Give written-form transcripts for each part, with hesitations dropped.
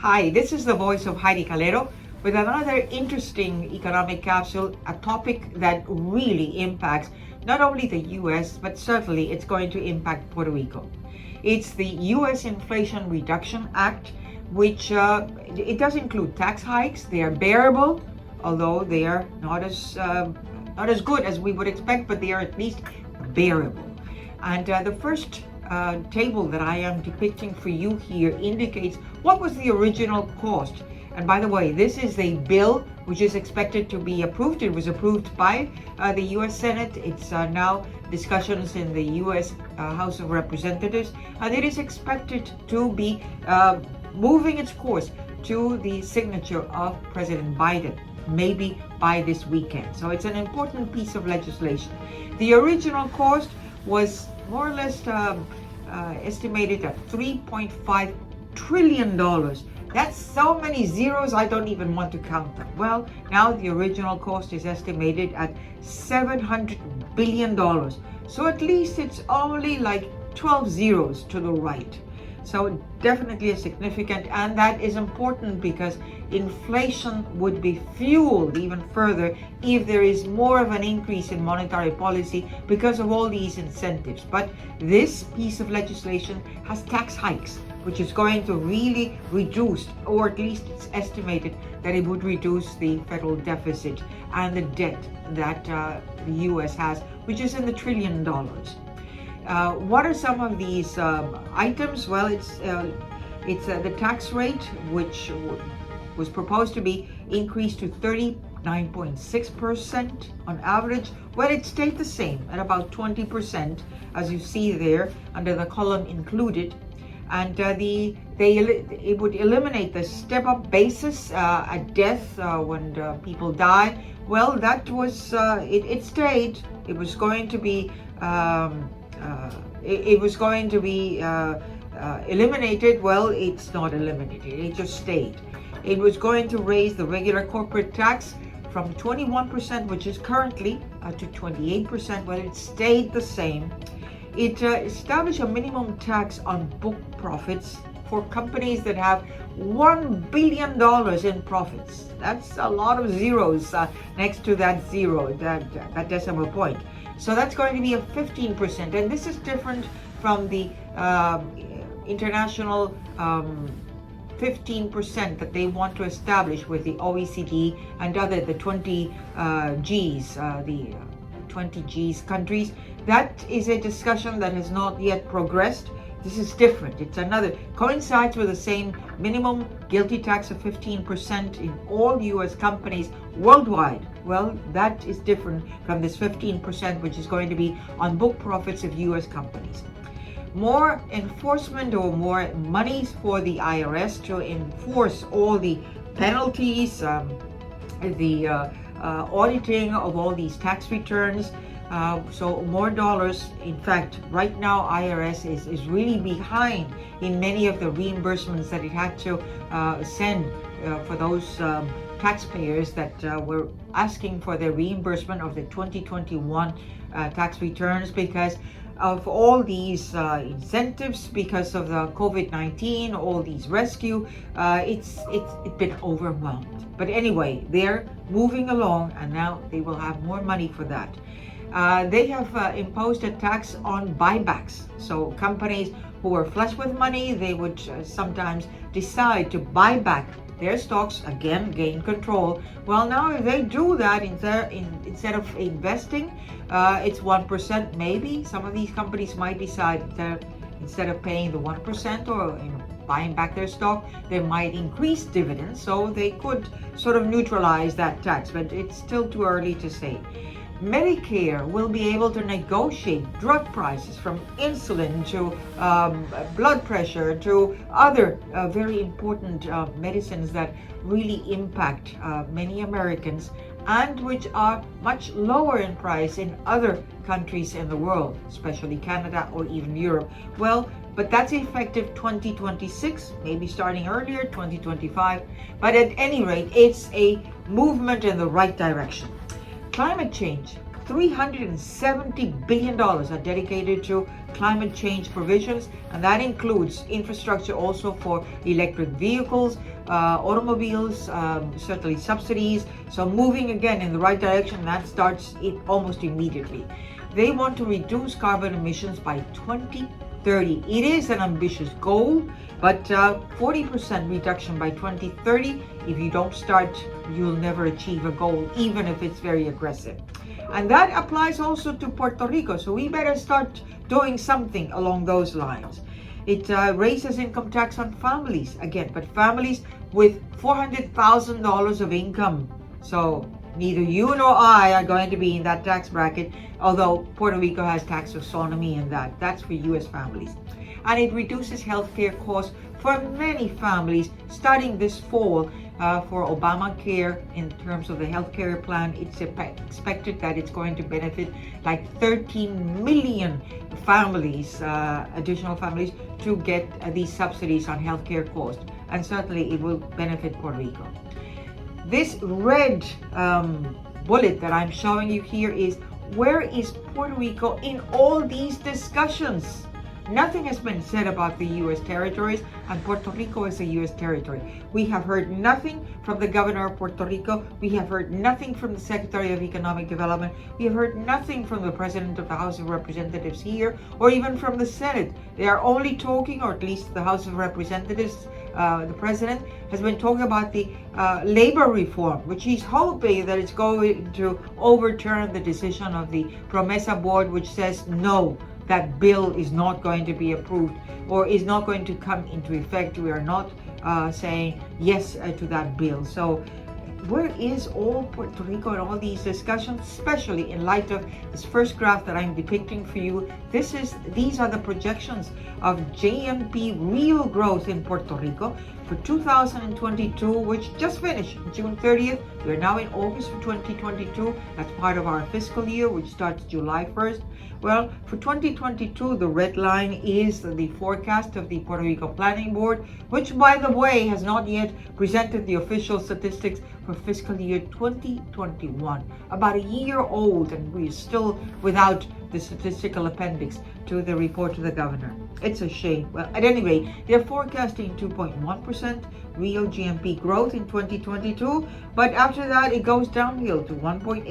Hi, this is the voice of Heidie Calero with another interesting economic capsule, a topic that really impacts not only the US, but certainly it's going to impact Puerto Rico. It's the US Inflation Reduction Act, which it does include tax hikes. They are bearable, although they are not as good as we would expect, but they are at least bearable. And the first table that I am depicting for you here indicates what was the original cost. And by the way, this is a bill which is expected to be approved. It was approved by the US Senate. It's now discussions in the US House of Representatives, and it is expected to be moving its course to the signature of President Biden, maybe by this weekend. So it's an important piece of legislation. The original cost was more or less estimated at $3.5 trillion. That's so many zeros, I don't even want to count them. Well, now the original cost is estimated at $700 billion. So at least it's only like 12 zeros to the right. So definitely a significant, and that is important because inflation would be fueled even further if there is more of an increase in monetary policy because of all these incentives. But this piece of legislation has tax hikes, which is going to really reduce, or at least it's estimated that it would reduce the federal deficit and the debt that the US has, which is in the $1 trillion. What are some of these items? Well, it's the tax rate, which was proposed to be increased to 39.6% on average. Well, it stayed the same at about 20%, as you see there under the column included. And it would eliminate the step-up basis at death when people die. Well, that was it stayed. It was going to be eliminated. Well, it's not eliminated. It just stayed. It was going to raise the regular corporate tax from 21%, which is currently, to 28%. Well, it stayed the same. It established a minimum tax on book profits for companies that have $1 billion in profits. That's a lot of zeros next to that zero, that decimal point. So that's going to be a 15%, and this is different from the international 15% that they want to establish with the OECD and the 20 Gs, the 20 Gs countries. That is a discussion that has not yet progressed. This is different. It's coincides with the same minimum GILTI tax of 15% in all US companies worldwide. Well, that is different from this 15%, which is going to be on book profits of US companies. More enforcement or more monies for the IRS to enforce all the penalties, the auditing of all these tax returns. So more dollars. In fact, right now IRS is really behind in many of the reimbursements that it had to send for those taxpayers that were asking for their reimbursement of the 2021 tax returns because of all these incentives, because of the COVID-19, all these rescue. It's been overwhelmed. But anyway, they're moving along, and now they will have more money for that. They have imposed a tax on buybacks. So companies who are flush with money, they would sometimes decide to buy back their stocks, again, gain control. Well, now if they do that instead of investing, it's 1% maybe. Some of these companies might decide that instead of paying the 1% or buying back their stock, they might increase dividends. So they could sort of neutralize that tax, but it's still too early to say. Medicare will be able to negotiate drug prices from insulin to blood pressure to other very important medicines that really impact many Americans and which are much lower in price in other countries in the world, especially Canada or even Europe. Well, but that's effective 2026, maybe starting earlier, 2025. But at any rate, it's a movement in the right direction. Climate change, $370 billion are dedicated to climate change provisions, and that includes infrastructure also for electric vehicles, automobiles, certainly subsidies. So moving again in the right direction, that starts it almost immediately. They want to reduce carbon emissions by 2030. It is an ambitious goal, but 40% reduction by 2030. If you don't start, you'll never achieve a goal, even if it's very aggressive. And that applies also to Puerto Rico. So we better start doing something along those lines. It raises income tax on families again, but families with $400,000 of income. So neither you nor I are going to be in that tax bracket, although Puerto Rico has tax autonomy in that. That's for U.S. families. And it reduces healthcare costs for many families starting this fall. For Obamacare, in terms of the healthcare plan, it's expected that it's going to benefit like 13 million families, additional families, to get these subsidies on healthcare costs. And certainly it will benefit Puerto Rico. This red bullet that I'm showing you here is, where is Puerto Rico in all these discussions? Nothing has been said about the U.S. territories, and Puerto Rico is a U.S. territory. We have heard nothing from the governor of Puerto Rico. We have heard nothing from the Secretary of Economic Development. We have heard nothing from the President of the House of Representatives here, or even from the Senate. They are only talking, or at least the House of Representatives, the President has been talking about the labor reform, which he's hoping that it's going to overturn the decision of the Promesa Board, which says no, that bill is not going to be approved or is not going to come into effect. We are not saying yes to that bill. So where is all Puerto Rico in all these discussions, especially in light of this first graph that I'm depicting for you? These are the projections of GNP real growth in Puerto Rico for 2022, which just finished June 30th. We're now in August for 2022. That's part of our fiscal year, which starts July 1st. Well, for 2022, the red line is the forecast of the Puerto Rico Planning Board, which, by the way, has not yet presented the official statistics for fiscal year 2021. About a year old, and we're still without the statistical appendix to the report to the governor. It's a shame. Well, at any rate, they're forecasting 2.1% real GNP growth in 2022, but after that it goes downhill to 1.8%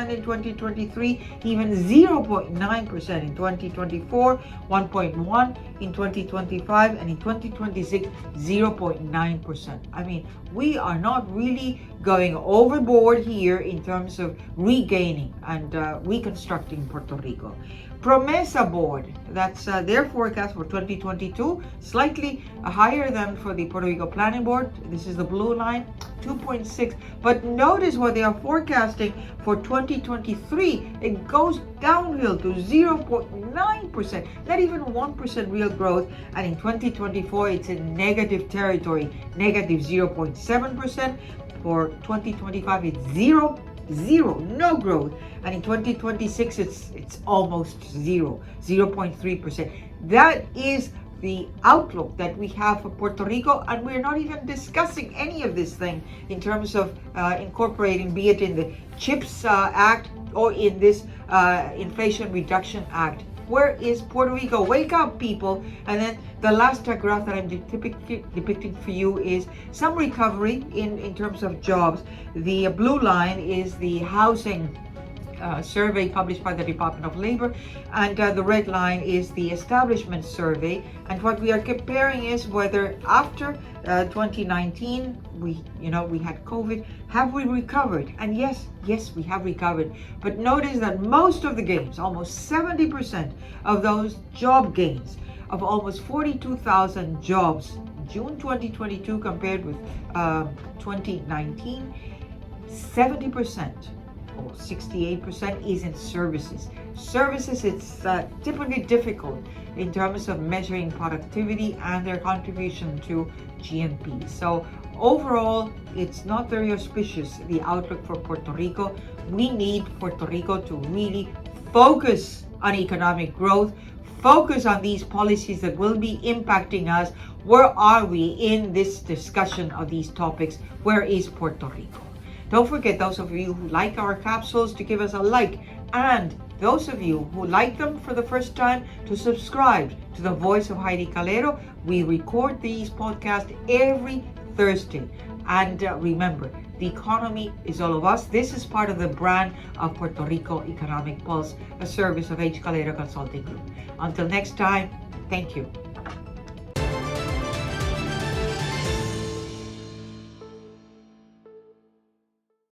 in 2023, even 0.9% in 2024, 1.1% in 2025, and in 2026, 0.9%. I mean, we are not really going overboard here in terms of regaining and reconstructing Puerto Rico. Promesa Board, that's their forecast for 2022, slightly higher than for the Puerto Rico Planning Board. This is the blue line, 2.6. But notice what they are forecasting for 2023. It goes downhill to 0.9%, not even 1% real growth. And in 2024, it's in negative territory, negative 0.7%. For 2025, it's zero, no growth. And in 2026, it's almost zero, 0.3%. That is the outlook that we have for Puerto Rico, and we're not even discussing any of this thing in terms of incorporating, be it in the CHIPS Act or in this Inflation Reduction Act. Where is Puerto Rico? Wake up, people. And then the last graph that I'm depicting for you is some recovery in terms of jobs. The blue line is the housing survey published by the Department of Labor, and the red line is the establishment survey. And what we are comparing is whether after 2019 we had COVID, have we recovered? And yes, we have recovered. But notice that most of the gains, almost 70% of those job gains of almost 42,000 jobs June 2022 compared with 2019, 70% or 68% is in services. Services, it's typically difficult in terms of measuring productivity and their contribution to GNP. So overall, it's not very auspicious, the outlook for Puerto Rico. We need Puerto Rico to really focus on economic growth, focus on these policies that will be impacting us. Where are we in this discussion of these topics? Where is Puerto Rico? Don't forget, those of you who like our capsules, to give us a like, and those of you who like them for the first time, to subscribe to the Voice of Heidie Calero. We record these podcasts every Thursday. And remember, the economy is all of us. This is part of the brand of Puerto Rico Economic Pulse, a service of Heidie Calero Consulting Group. Until next time, thank you.